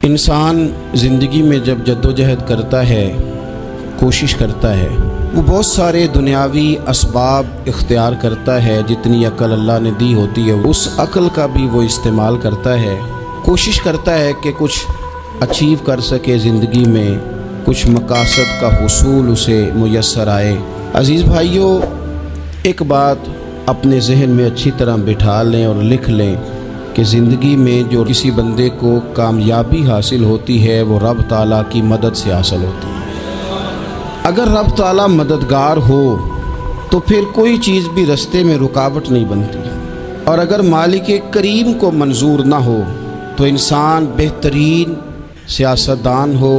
انسان زندگی میں جب جدوجہد کرتا ہے، کوشش کرتا ہے، وہ بہت سارے دنیاوی اسباب اختیار کرتا ہے۔ جتنی عقل اللہ نے دی ہوتی ہے اس عقل کا بھی وہ استعمال کرتا ہے، کوشش کرتا ہے کہ کچھ اچیو کر سکے زندگی میں، کچھ مقاصد کا حصول اسے میسر آئے۔ عزیز بھائیوں، ایک بات اپنے ذہن میں اچھی طرح بٹھا لیں اور لکھ لیں کہ زندگی میں جو کسی بندے کو کامیابی حاصل ہوتی ہے وہ رب تعالیٰ کی مدد سے حاصل ہوتی ہے۔ اگر رب تعالیٰ مددگار ہو تو پھر کوئی چیز بھی رستے میں رکاوٹ نہیں بنتی، اور اگر مالک کریم کو منظور نہ ہو تو انسان بہترین سیاستدان ہو،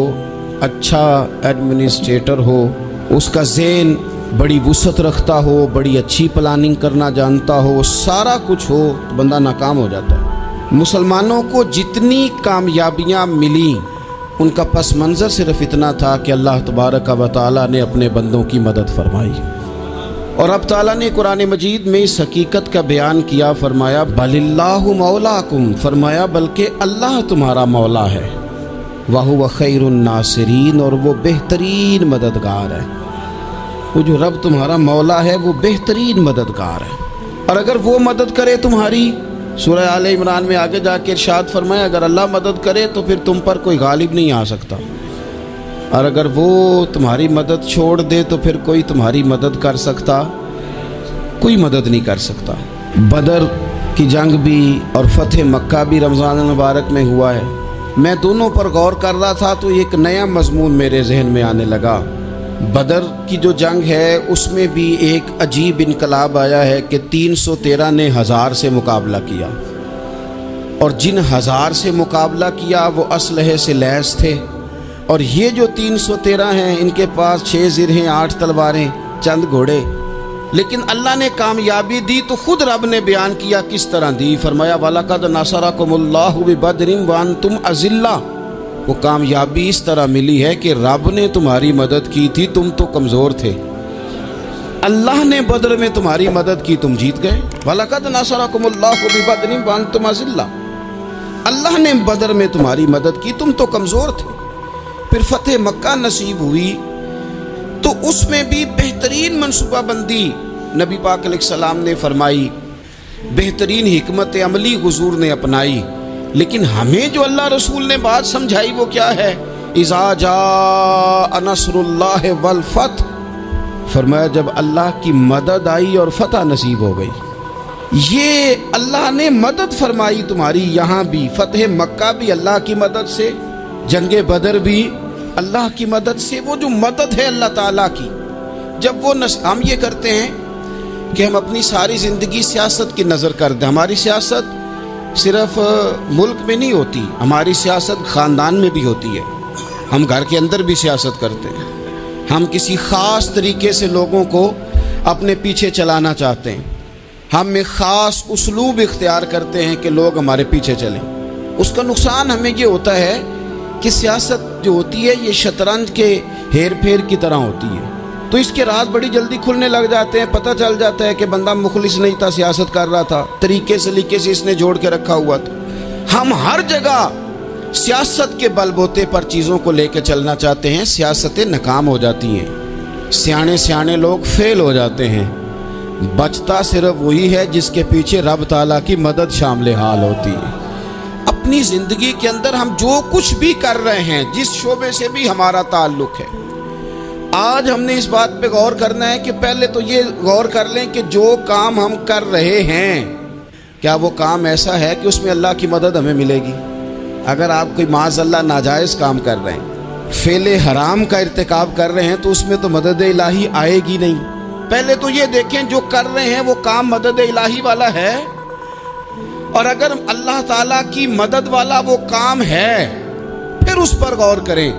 اچھا ایڈمنسٹریٹر ہو، اس کا ذہن بڑی وسعت رکھتا ہو، بڑی اچھی پلاننگ کرنا جانتا ہو، سارا کچھ ہو، تو بندہ ناکام ہو جاتا ہے۔ مسلمانوں کو جتنی کامیابیاں ملیں ان کا پس منظر صرف اتنا تھا کہ اللہ تبارک و تعالیٰ نے اپنے بندوں کی مدد فرمائی، اور اب تعالیٰ نے قرآن مجید میں اس حقیقت کا بیان کیا، فرمایا بل اللہ مولاکم، فرمایا بلکہ اللہ تمہارا مولا ہے، وَهُوَ خَيْرُ النَّاصِرِينَ، اور وہ بہترین مددگار ہے۔ وہ جو رب تمہارا مولا ہے وہ بہترین مددگار ہے، اور اگر وہ مدد کرے تمہاری، سورہ آل عمران میں آگے جا کے ارشاد فرمایا اگر اللہ مدد کرے تو پھر تم پر کوئی غالب نہیں آ سکتا، اور اگر وہ تمہاری مدد چھوڑ دے تو پھر کوئی تمہاری مدد کر سکتا، کوئی مدد نہیں کر سکتا۔ بدر کی جنگ بھی اور فتح مکہ بھی رمضان المبارک میں ہوا ہے۔ میں دونوں پر غور کر رہا تھا تو ایک نیا مضمون میرے ذہن میں آنے لگا۔ بدر کی جو جنگ ہے اس میں بھی ایک عجیب انقلاب آیا ہے کہ 313 نے 1000 سے مقابلہ کیا، اور جن 1000 سے مقابلہ کیا وہ اسلحے سے لیس تھے، اور یہ جو 313 ہیں ان کے پاس 6 زرہیں، 8 تلواریں، چند گھوڑے، لیکن اللہ نے کامیابی دی تو خود رب نے بیان کیا کس طرح دی، فرمایا وَلَقَدْ نَصَرَكُمُ اللَّهُ بِبَدْرٍ وَأَنْتُمْ أَذِلَّةٌ۔ وہ کامیابی اس طرح ملی ہے کہ رب نے تمہاری مدد کی تھی، تم تو کمزور تھے، اللہ نے بدر میں تمہاری مدد کی، تم جیت گئے۔ وَلَقَدْ نَصَرَكُمُ اللَّهُ بِبَدْرٍ وَأَنْتُمْ أَذِلَّةٌ، اللہ نے بدر میں تمہاری مدد کی، تم تو کمزور تھے۔ پھر فتح مکہ نصیب ہوئی تو اس میں بھی بہترین منصوبہ بندی نبی پاک علیہ السلام نے فرمائی، بہترین حکمت عملی حضور نے اپنائی، لیکن ہمیں جو اللہ رسول نے بات سمجھائی وہ کیا ہے؟ اذا جاء نصر اللہ والفتح، فرمایا جب اللہ کی مدد آئی اور فتح نصیب ہو گئی۔ یہ اللہ نے مدد فرمائی تمہاری، یہاں بھی فتح مکہ بھی اللہ کی مدد سے، جنگ بدر بھی اللہ کی مدد سے۔ وہ جو مدد ہے اللہ تعالیٰ کی، جب وہ ہم یہ کرتے ہیں کہ ہم اپنی ساری زندگی سیاست کی نظر کر دیں، ہماری سیاست صرف ملک میں نہیں ہوتی، ہماری سیاست خاندان میں بھی ہوتی ہے، ہم گھر کے اندر بھی سیاست کرتے ہیں، ہم کسی خاص طریقے سے لوگوں کو اپنے پیچھے چلانا چاہتے ہیں، ہم ایک خاص اسلوب اختیار کرتے ہیں کہ لوگ ہمارے پیچھے چلیں۔ اس کا نقصان ہمیں یہ ہوتا ہے کہ سیاست جو ہوتی ہے یہ شطرنج کے ہیر پھیر کی طرح ہوتی ہے، تو اس کے راز بڑی جلدی کھلنے لگ جاتے ہیں، پتہ چل جاتا ہے کہ بندہ مخلص نہیں تھا، سیاست کر رہا تھا، طریقے سلیقے سے اس نے جوڑ کے رکھا ہوا تھا۔ ہم ہر جگہ سیاست کے بل بوتے پر چیزوں کو لے کے چلنا چاہتے ہیں، سیاستیں ناکام ہو جاتی ہیں، سیانے لوگ فیل ہو جاتے ہیں، بچتا صرف وہی ہے جس کے پیچھے رب تعالیٰ کی مدد شامل حال ہوتی ہے۔ اپنی زندگی کے اندر ہم جو کچھ بھی کر رہے ہیں، جس شعبے سے بھی ہمارا تعلق ہے، آج ہم نے اس بات پہ غور کرنا ہے کہ پہلے تو یہ غور کر لیں کہ جو کام ہم کر رہے ہیں کیا وہ کام ایسا ہے کہ اس میں اللہ کی مدد ہمیں ملے گی؟ اگر آپ کوئی معاذ اللہ ناجائز کام کر رہے ہیں، فعل حرام کا ارتکاب کر رہے ہیں، تو اس میں تو مدد الہی آئے گی نہیں۔ پہلے تو یہ دیکھیں جو کر رہے ہیں وہ کام مدد الہی والا ہے، اور اگر اللہ تعالیٰ کی مدد والا وہ کام ہے پھر اس پر غور کریں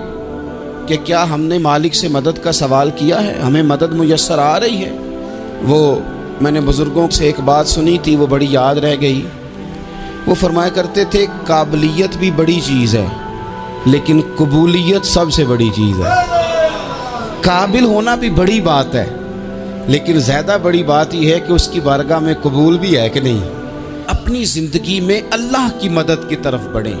کہ کیا ہم نے مالک سے مدد کا سوال کیا ہے، ہمیں مدد میسر آ رہی ہے۔ وہ میں نے بزرگوں سے ایک بات سنی تھی، وہ بڑی یاد رہ گئی۔ وہ فرمایا کرتے تھے قابلیت بھی بڑی چیز ہے لیکن قبولیت سب سے بڑی چیز ہے۔ قابل ہونا بھی بڑی بات ہے لیکن زیادہ بڑی بات یہ ہے کہ اس کی بارگاہ میں قبول بھی ہے کہ نہیں۔ اپنی زندگی میں اللہ کی مدد کی طرف بڑھیں،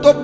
تو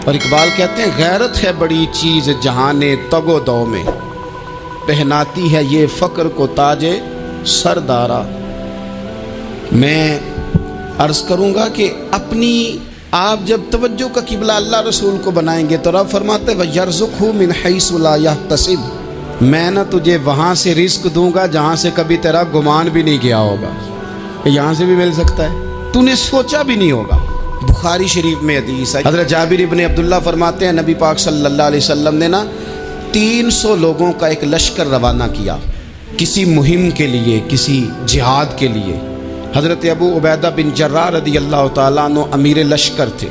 اور اقبال کہتے ہیں غیرت ہے بڑی چیز جہان تگ و دو میں، پہناتی ہے یہ فقر کو تاج سردارا۔ میں عرض کروں گا کہ اپنی آپ جب توجہ کا قبلہ اللہ رسول کو بنائیں گے تو رب فرماتے وَيَرْزُقْهُ مِنْ حَيْثُ لَا يَحْتَسِبُ، میں نہ تجھے وہاں سے رزق دوں گا جہاں سے کبھی تیرا گمان بھی نہیں کیا ہوگا، یہاں سے بھی مل سکتا ہے، تو نے سوچا بھی نہیں ہوگا۔ بخاری شریف میں حدیث ہے، حضرت جابر ابن عبداللہ فرماتے ہیں نبی پاک صلی اللہ علیہ وسلم نے نا 300 لوگوں کا ایک لشکر روانہ کیا کسی مہم کے لیے، کسی جہاد کے لیے۔ حضرت ابو عبیدہ بن جراح رضی اللہ تعالیٰ عنہ امیر لشکر تھے۔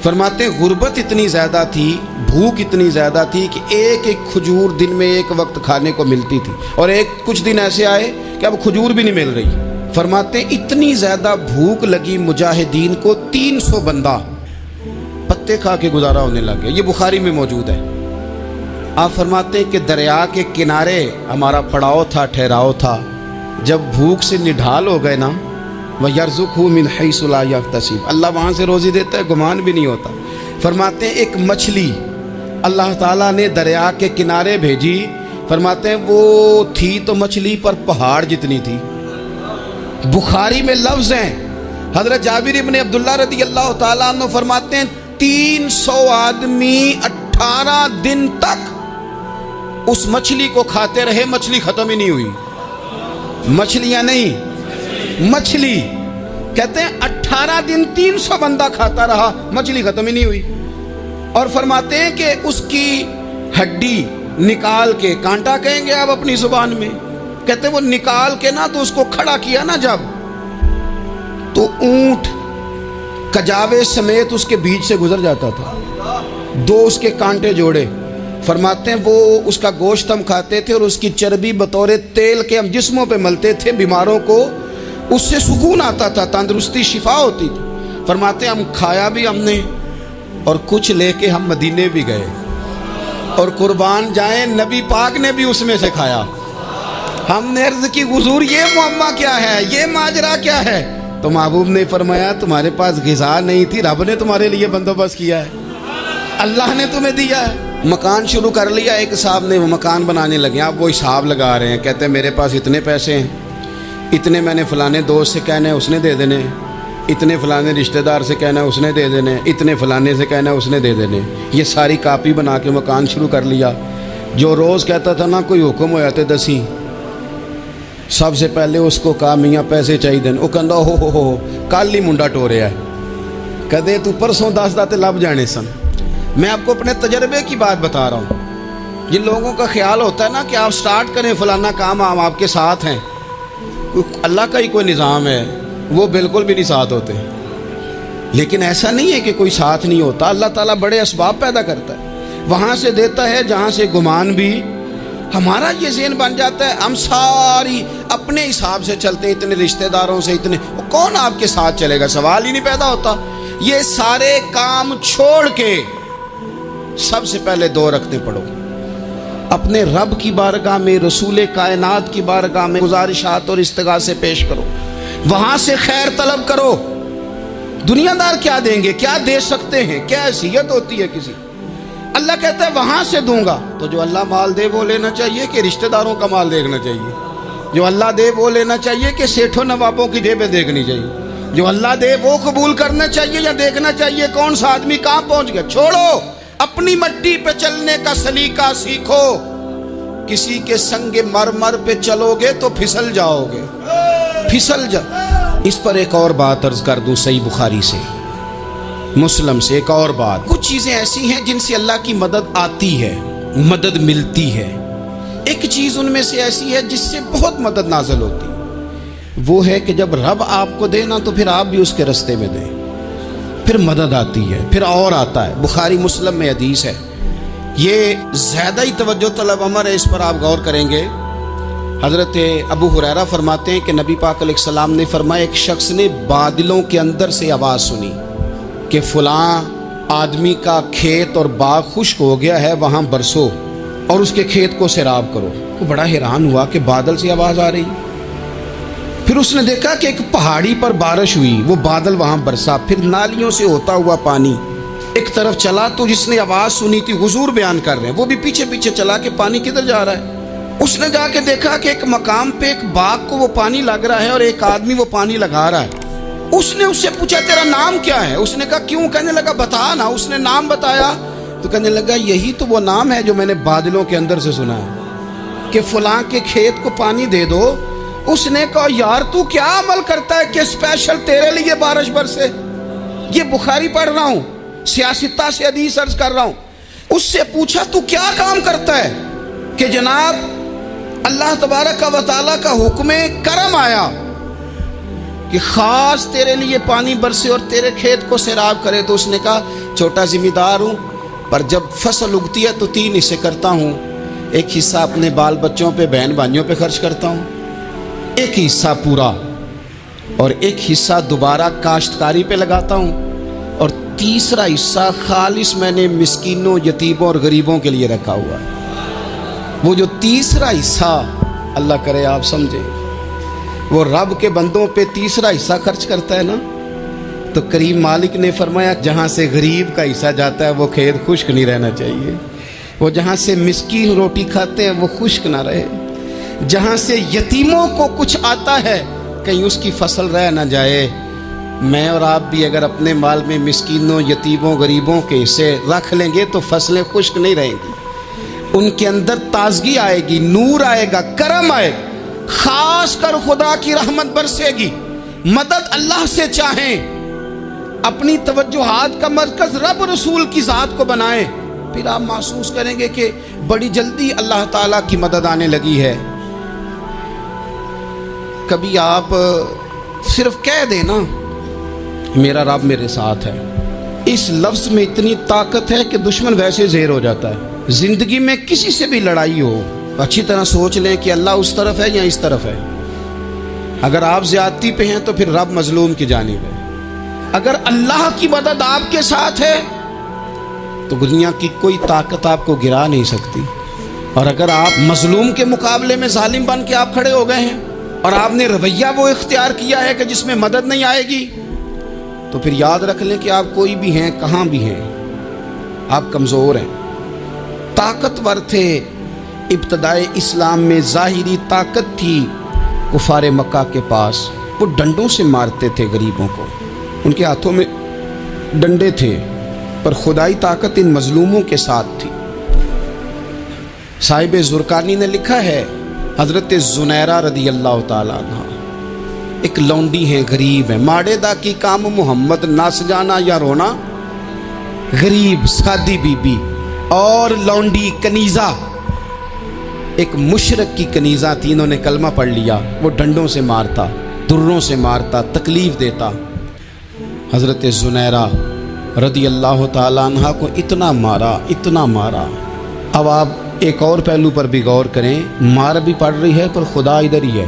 فرماتے غربت اتنی زیادہ تھی، بھوک اتنی زیادہ تھی کہ ایک ایک کھجور دن میں ایک وقت کھانے کو ملتی تھی، اور کچھ دن ایسے آئے کہ اب کھجور بھی نہیں مل رہی۔ فرماتے اتنی زیادہ بھوک لگی مجاہدین کو 300 بندہ پتے کھا کے گزارا ہونے لگ گیا۔ یہ بخاری میں موجود ہے۔ آپ فرماتے ہیں کہ دریا کے کنارے ہمارا پڑاؤ تھا، ٹھہراؤ تھا، جب بھوک سے نڈھال ہو گئے نا وَيَرْزُقْهُ مِنْ حَيْثُ لَا يَحْتَسِبُ، اللہ وہاں سے روزی دیتا ہے، گمان بھی نہیں ہوتا۔ فرماتے ہیں ایک مچھلی اللہ تعالیٰ نے دریا کے کنارے بھیجی، فرماتے ہیں وہ تھی تو مچھلی پر پہاڑ جتنی تھی۔ بخاری میں لفظ ہیں، حضرت جابر ابن عبداللہ رضی اللہ تعالیٰ عنہ فرماتے ہیں 300 آدمی 18 دن تک اس مچھلی کو کھاتے رہے، مچھلی ختم ہی نہیں ہوئی۔ مچھلیاں نہیں، مچھلی کہتے ہیں 18 دن 300 بندہ کھاتا رہا، مچھلی ختم ہی نہیں ہوئی۔ اور فرماتے ہیں کہ اس کی ہڈی نکال کے، کانٹا کہیں گے آپ اپنی زبان میں، کہتے ہیں وہ نکال کے نا تو اس کو کھڑا کیا نا جب، تو اونٹ کجاوے سمیت اس کے بیچ سے گزر جاتا تھا، 2 اس کے کانٹے جوڑے۔ فرماتے ہیں وہ اس کا گوشت ہم کھاتے تھے اور اس کی چربی بطور تیل کے ہم جسموں پہ ملتے تھے، بیماروں کو اس سے سکون آتا تھا، تندرستی شفا ہوتی تھی۔ فرماتے ہیں ہم کھایا بھی ہم نے، اور کچھ لے کے ہم مدینے بھی گئے، اور قربان جائیں نبی پاک نے بھی اس میں سے کھایا۔ ہم نے عرض کی حضور یہ معمہ کیا ہے، یہ ماجرا کیا ہے؟ تو محبوب نے فرمایا تمہارے پاس غذا نہیں تھی، رب نے تمہارے لیے بندوبست کیا ہے، اللہ نے تمہیں دیا ہے۔ مکان شروع کر لیا، ایک صاحب نے وہ مکان بنانے لگے، آپ وہ حساب لگا رہے ہیں، کہتے ہیں میرے پاس اتنے پیسے ہیں، اتنے میں نے فلانے دوست سے کہنا ہے اس نے دے دینے، اتنے فلانے رشتہ دار سے کہنا ہے اس نے دے دینے، اتنے فلانے سے کہنا ہے اس نے دے دینے۔ یہ ساری کاپی بنا کے مکان شروع کر لیا۔ جو روز کہتا تھا نا کوئی حکم ہو جاتے دسی، سب سے پہلے اس کو کہا میاں پیسے چاہیے، وہ کہندا ہو کل ہی منڈا ٹوریا ہے، کہتے تو پرسوں 10 داتے لب جانے سن۔ میں آپ کو اپنے تجربے کی بات بتا رہا ہوں۔ جن لوگوں کا خیال ہوتا ہے نا کہ آپ سٹارٹ کریں فلانا کام، ہم آپ کے ساتھ ہیں، اللہ کا ہی کوئی نظام ہے، وہ بالکل بھی نہیں ساتھ ہوتے۔ لیکن ایسا نہیں ہے کہ کوئی ساتھ نہیں ہوتا، اللہ تعالیٰ بڑے اسباب پیدا کرتا ہے، وہاں سے دیتا ہے جہاں سے گمان بھی۔ ہمارا یہ ذہن بن جاتا ہے ہم ساری اپنے حساب سے چلتے ہیں، اتنے رشتہ داروں سے، اتنے کون آپ کے ساتھ چلے گا، سوال ہی نہیں پیدا ہوتا۔ یہ سارے کام چھوڑ کے سب سے پہلے 2 رکعتیں پڑھو، اپنے رب کی بارگاہ میں، رسول کائنات کی بارگاہ میں گزارشات اور استغاثے پیش کرو، وہاں سے خیر طلب کرو۔ دنیا دار کیا دیں گے، کیا دے سکتے ہیں، کیا حیثیت ہوتی ہے کسی، اللہ کہتا ہے وہاں سے دوں گا۔ تو جو اللہ مال دے وہ لینا چاہیے کہ رشتہ داروں کا مال دیکھنا چاہیے؟ جو اللہ دے وہ لینا چاہیے کہ سیٹھوں نوابوں کی جیبیں دیکھنی چاہیے؟ جو اللہ دے وہ قبول کرنا چاہیے یا دیکھنا چاہیے کون سا آدمی کہاں پہنچ گیا؟ چھوڑو، اپنی مٹی پہ چلنے کا سلیقہ سیکھو۔ کسی کے سنگ مرمر پہ چلو گے تو پھسل جاؤ گے، پھسل جاؤ۔ اس پر ایک اور بات عرض کر دوں، صحیح بخاری سے، مسلم سے ایک اور بات۔ کچھ چیزیں ایسی ہیں جن سے اللہ کی مدد آتی ہے، مدد ملتی ہے۔ ایک چیز ان میں سے ایسی ہے جس سے بہت مدد نازل ہوتی ہے، وہ ہے کہ جب رب آپ کو دے نا تو پھر آپ بھی اس کے رستے میں دیں، پھر مدد آتی ہے، پھر اور آتا ہے۔ بخاری مسلم میں حدیث ہے، یہ زیادہ ہی توجہ طلب امر ہے، اس پر آپ غور کریں گے۔ حضرت ابو ہریرہ فرماتے ہیں کہ نبی پاک علیہ السلام نے فرمایا ایک شخص نے بادلوں کے اندر سے آواز سنی کہ فلاں آدمی کا کھیت اور باغ خشک ہو گیا ہے، وہاں برسو اور اس کے کھیت کو سیراب کرو۔ وہ بڑا حیران ہوا کہ بادل سے آواز آ رہی۔ پھر اس نے دیکھا کہ ایک پہاڑی پر بارش ہوئی، وہ بادل وہاں برسا، پھر نالیوں سے ہوتا ہوا پانی ایک طرف چلا تو جس نے آواز سنی تھی حضور بیان کر رہے ہیں، وہ بھی پیچھے پیچھے چلا کہ پانی کدھر جا رہا ہے۔ اس نے جا کے دیکھا کہ ایک مقام پہ ایک باغ کو وہ پانی لگ رہا ہے اور ایک آدمی وہ پانی لگا رہا ہے۔ اس نے اس سے پوچھا تیرا نام کیا ہے؟ اس نے کہا کیوں؟ کہنے لگا بتا نا۔ اس نے نام بتایا تو کہنے لگا یہی تو وہ نام ہے جو میں نے بادلوں کے اندر سے سنا ہے کہ فلاں کے کھیت کو پانی دے دو۔ اس نے کہا یار تو کیا عمل کرتا ہے کہ اسپیشل تیرے لیے بارش برسے؟ یہ بخاری پڑھ رہا ہوں، سیاستہ سے حدیث عرض کر رہا ہوں۔ اس سے پوچھا تو کیا کام کرتا ہے کہ جناب اللہ تبارک و تعالیٰ کا حکم کرم آیا کہ خاص تیرے لیے پانی برسے اور تیرے کھیت کو سیراب کرے؟ تو اس نے کہا چھوٹا ذمہ دار ہوں، پر جب فصل اگتی ہے تو 3 حصے کرتا ہوں۔ ایک حصہ اپنے بال بچوں پہ، بہن بھائیوں پہ خرچ کرتا ہوں، ایک حصہ پورا، اور ایک حصہ دوبارہ کاشتکاری پہ لگاتا ہوں، اور تیسرا حصہ خالص میں نے مسکینوں، یتیموں اور غریبوں کے لیے رکھا ہوا ہے۔ وہ جو تیسرا حصہ اللہ کرے آپ سمجھیں، وہ رب کے بندوں پہ تیسرا حصہ خرچ کرتا ہے نا، تو کریم مالک نے فرمایا جہاں سے غریب کا حصہ جاتا ہے وہ کھیت خشک نہیں رہنا چاہیے، وہ جہاں سے مسکین روٹی کھاتے ہیں وہ خشک نہ رہے، جہاں سے یتیموں کو کچھ آتا ہے کہیں اس کی فصل رہ نہ جائے۔ میں اور آپ بھی اگر اپنے مال میں مسکینوں، یتیموں، غریبوں کے حصے رکھ لیں گے تو فصلیں خشک نہیں رہیں گی، ان کے اندر تازگی آئے گی، نور آئے گا، کرم آئے گا، خاص کر خدا کی رحمت برسے گی۔ مدد اللہ سے چاہیں، اپنی توجہات کا مرکز رب رسول کی ذات کو بنائیں، پھر آپ محسوس کریں گے کہ بڑی جلدی اللہ تعالیٰ کی مدد آنے لگی ہے۔ کبھی آپ صرف کہہ دیں نا میرا رب میرے ساتھ ہے، اس لفظ میں اتنی طاقت ہے کہ دشمن ویسے زہر ہو جاتا ہے۔ زندگی میں کسی سے بھی لڑائی ہو، اچھی طرح سوچ لیں کہ اللہ اس طرف ہے یا اس طرف ہے۔ اگر آپ زیادتی پہ ہیں تو پھر رب مظلوم کی جانب ہے۔ اگر اللہ کی مدد آپ کے ساتھ ہے تو دنیا کی کوئی طاقت آپ کو گرا نہیں سکتی، اور اگر آپ مظلوم کے مقابلے میں ظالم بن کے آپ کھڑے ہو گئے ہیں اور آپ نے رویہ وہ اختیار کیا ہے کہ جس میں مدد نہیں آئے گی، تو پھر یاد رکھ لیں کہ آپ کوئی بھی ہیں، کہاں بھی ہیں، آپ کمزور ہیں۔ طاقتور تھے ابتدائے اسلام میں، ظاہری طاقت تھی کفار مکہ کے پاس، وہ ڈنڈوں سے مارتے تھے غریبوں کو، ان کے ہاتھوں میں ڈنڈے تھے، پر خدائی طاقت ان مظلوموں کے ساتھ تھی۔ صاحب زرقانی نے لکھا ہے حضرت زنیرہ رضی اللہ تعالیٰ عنہ ایک لونڈی ہیں، غریب ہیں، ماڑے دا کی کام محمد نس جانا یا رونا، غریب سادی بی بی اور لونڈی کنیزہ، ایک مشرک کی کنیزہ تھی، انہوں نے کلمہ پڑھ لیا، وہ ڈنڈوں سے مارتا، دروں سے مارتا، تکلیف دیتا۔ حضرت زنیرہ رضی اللہ تعالیٰ عنہ کو اتنا مارا، اتنا مارا۔ اب آپ ایک اور پہلو پر بھی غور کریں، مار بھی پڑ رہی ہے پر خدا ادھر ہی ہے،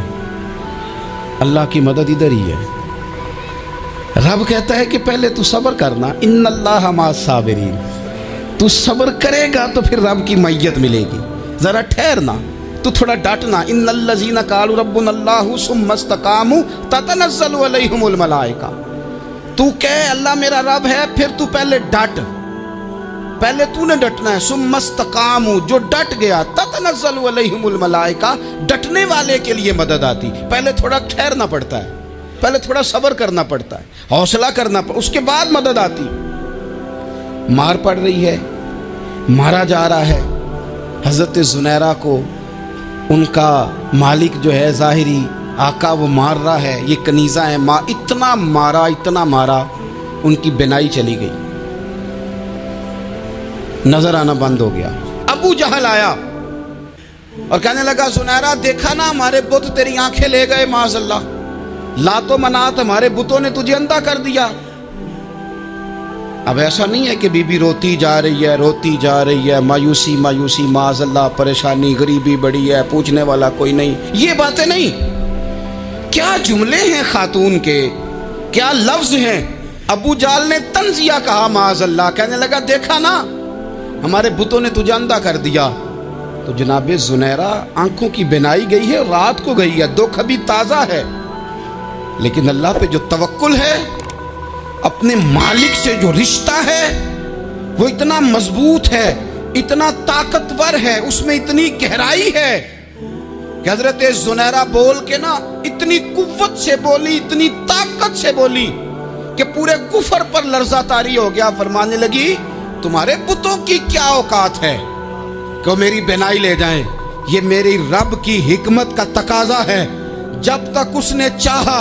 اللہ کی مدد ادھر ہی ہے۔ رب کہتا ہے کہ پہلے تو صبر کرنا، ان اللہ مع الصابرین، تو صبر کرے گا تو پھر رب کی معیت ملے گی، ذرا ٹھہرنا، تو تھوڑا ڈٹنا۔ ان الذین قالوا ربنا اللہ ثم استقاموا تتنزل علیہم الملائکہ، تو کہے اللہ میرا رب ہے، پھر تو پہلے ڈٹ، پہلے تو نے ڈٹنا ہے۔ ثم استقاموا، جو ڈٹ گیا، تتنزل علیہم الملائکہ، ڈٹنے والے کے لیے مدد آتی، پہلے تھوڑا ٹھہرنا پڑتا ہے، پہلے تھوڑا صبر کرنا پڑتا ہے، حوصلہ کرنا پڑتا، اس کے بعد مدد آتی۔ مار پڑ رہی ہے، مارا جا رہا ہے حضرت زنیرہ کو، ان کا مالک جو ہے ظاہری آقا وہ مار رہا ہے، یہ کنیزہ ہے، اتنا مارا اتنا مارا، ان کی بینائی چلی گئی، نظر آنا بند ہو گیا۔ ابو جہل آیا اور کہنے لگا زنیرہ دیکھا نا ہمارے بت تیری آنکھیں لے گئے، معاذ اللہ، لات و منات ہمارے بتوں نے تجھے اندھا کر دیا۔ اب ایسا نہیں ہے کہ بی بی روتی جا رہی ہے، روتی جا رہی ہے، مایوسی مایوسی، معاذ اللہ، پریشانی، غریبی بڑی ہے، پوچھنے والا کوئی نہیں، یہ باتیں نہیں۔ کیا جملے ہیں خاتون کے، کیا لفظ ہیں۔ ابو جہل نے تنزیہ کہا، معاذ اللہ، کہنے لگا دیکھا نا ہمارے بتوں نے تجھے اندھا کر دیا۔ تو جناب زنیرہ آنکھوں کی بینائی گئی ہے، رات کو گئی ہے، دکھ ابھی تازہ ہے، لیکن اللہ پہ جو توکل ہے، اپنے مالک سے جو رشتہ ہے، وہ اتنا مضبوط ہے، اتنا طاقتور ہے، اس میں اتنی گہرائی ہے کہ حضرت زنیرہ بول کے نا اتنی قوت سے بولی، اتنی طاقت سے بولی کہ پورے کفر پر لرزہ طاری ہو گیا۔ فرمانے لگی تمہارے بتوں کی کیا اوقات ہے کہ وہ میری بینائی لے جائیں؟ یہ میری رب کی حکمت کا تقاضا ہے۔ جب تک اس نے چاہا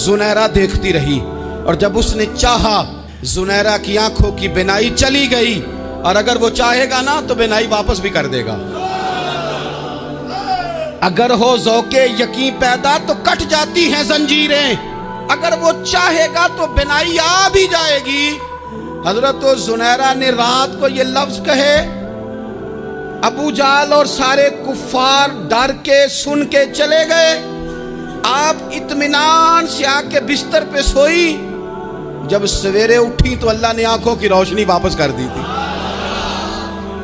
زنیرہ دیکھتی رہی، اور جب اس نے چاہا زنیرہ کی آنکھوں کی بینائی چلی گئی، اور اگر وہ چاہے گا نا تو بینائی واپس بھی کر دے گا۔ اگر ہو ذوق یقین پیدا تو کٹ جاتی ہیں زنجیریں، اگر وہ چاہے گا تو بینائی آ بھی جائے گی۔ حضرت زنیرہ نے رات کو یہ لفظ کہے، ابو جہل اور سارے کفار ڈر کے سن کے چلے گئے، آپ اطمینان سے آ کے بستر پہ سوئی۔ جب سویرے اٹھی تو اللہ نے آنکھوں کی روشنی واپس کر دی تھی۔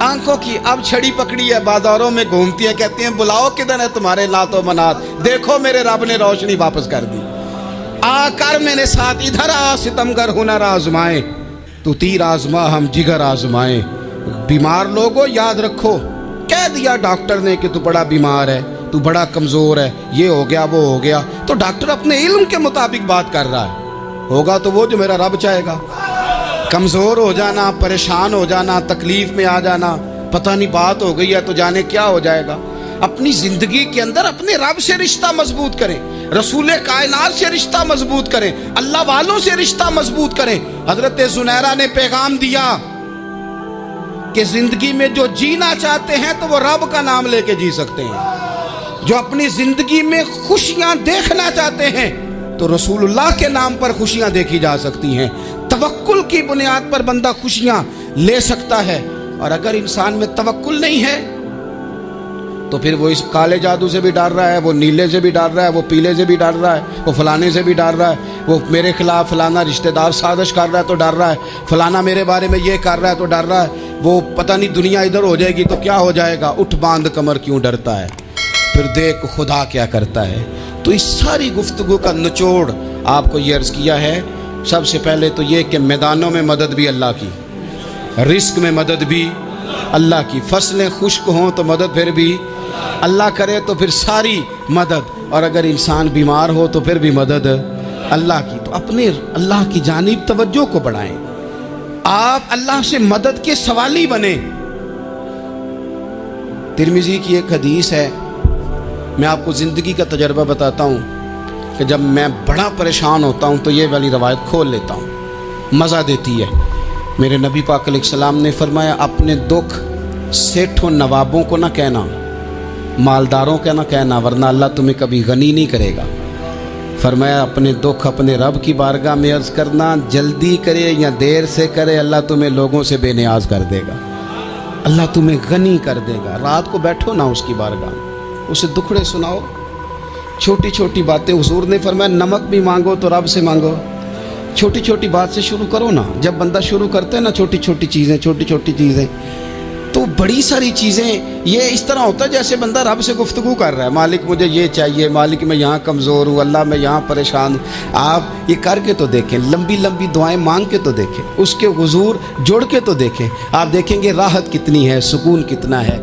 آنکھوں کی اب چھڑی پکڑی ہے، بازاروں میں گھومتی ہیں، کہتی ہیں بلاؤ کدھر ہے تمہارے نات و منات، دیکھو میرے رب نے روشنی واپس کر دی۔ آ کر میرے ساتھ ادھر آ، ستمگر ہنر آزمائیں، تو تیر آزما ہم جگر آزمائیں۔ بیمار لوگوں یاد رکھو، کہہ دیا ڈاکٹر نے کہ تو بڑا بیمار ہے، تو بڑا کمزور ہے، یہ ہو گیا وہ ہو گیا، تو ڈاکٹر اپنے علم کے مطابق بات کر رہا ہے، ہوگا تو وہ جو میرا رب چاہے گا۔ کمزور ہو جانا، پریشان ہو جانا، تکلیف میں آ جانا، پتہ نہیں بات ہو گئی ہے تو جانے کیا ہو جائے گا۔ اپنی زندگی کے اندر اپنے رب سے رشتہ مضبوط کریں، رسول کائنات سے رشتہ مضبوط کریں، اللہ والوں سے رشتہ مضبوط کریں۔ حضرت زنیرہ نے پیغام دیا کہ زندگی میں جو جینا چاہتے ہیں تو وہ رب کا نام لے کے جی سکتے ہیں، جو اپنی زندگی میں خوشیاں دیکھنا چاہتے ہیں تو رسول اللہ کے نام پر خوشیاں دیکھی جا سکتی ہیں۔ توکل کی بنیاد پر بندہ خوشیاں لے سکتا ہے، اور اگر انسان میں توکل نہیں ہے تو پھر وہ اس کالے جادو سے بھی ڈر رہا ہے، وہ نیلے سے بھی ڈر رہا ہے، وہ پیلے سے بھی ڈر رہا ہے، وہ فلانے سے بھی ڈر رہا ہے، وہ میرے خلاف فلانا رشتہ دار سازش کر رہا ہے تو ڈر رہا ہے، فلانا میرے بارے میں یہ کر رہا ہے تو ڈر رہا ہے، وہ پتہ نہیں دنیا ادھر ہو جائے گی تو کیا ہو جائے گا، اٹھ باندھ کمر کیوں ڈرتا ہے، پھر دیکھ خدا کیا کرتا ہے۔ تو اس ساری گفتگو کا نچوڑ آپ کو یہ عرض کیا ہے، سب سے پہلے تو یہ کہ میدانوں میں مدد بھی اللہ کی، رزق میں مدد بھی اللہ کی، فصلیں خشک ہوں تو مدد پھر بھی اللہ کرے، تو پھر ساری مدد، اور اگر انسان بیمار ہو تو پھر بھی مدد اللہ کی۔ تو اپنے اللہ کی جانب توجہ کو بڑھائیں، آپ اللہ سے مدد کے سوالی بنیں۔ ترمذی کی ایک حدیث ہے، میں آپ کو زندگی کا تجربہ بتاتا ہوں کہ جب میں بڑا پریشان ہوتا ہوں تو یہ والی روایت کھول لیتا ہوں، مزہ دیتی ہے۔ میرے نبی پاک علیہ السلام نے فرمایا اپنے دکھ سیٹھوں نوابوں کو نہ کہنا، مالداروں کا نہ کہنا، ورنہ اللہ تمہیں کبھی غنی نہیں کرے گا۔ فرمایا اپنے دکھ اپنے رب کی بارگاہ میں عرض کرنا، جلدی کرے یا دیر سے کرے اللہ تمہیں لوگوں سے بے نیاز کر دے گا، اللہ تمہیں غنی کر دے گا۔ رات کو بیٹھو نا اس کی بارگاہ میں، اسے دکھڑے سناؤ، چھوٹی چھوٹی باتیں۔ حضور نے فرمایا نمک بھی مانگو تو رب سے مانگو، چھوٹی چھوٹی بات سے شروع کرو نا۔ جب بندہ شروع کرتا ہے نا چھوٹی چھوٹی چیزیں تو بڑی ساری چیزیں یہ اس طرح ہوتا ہے جیسے بندہ رب سے گفتگو کر رہا ہے، مالک مجھے یہ چاہیے، مالک میں یہاں کمزور ہوں، اللہ میں یہاں پریشان ہوں۔ آپ یہ کر کے تو دیکھیں، لمبی لمبی دعائیں مانگ کے تو دیکھیں، اس کے حضور جوڑ کے تو دیکھیں، آپ دیکھیں گے راحت کتنی ہے، سکون کتنا ہے۔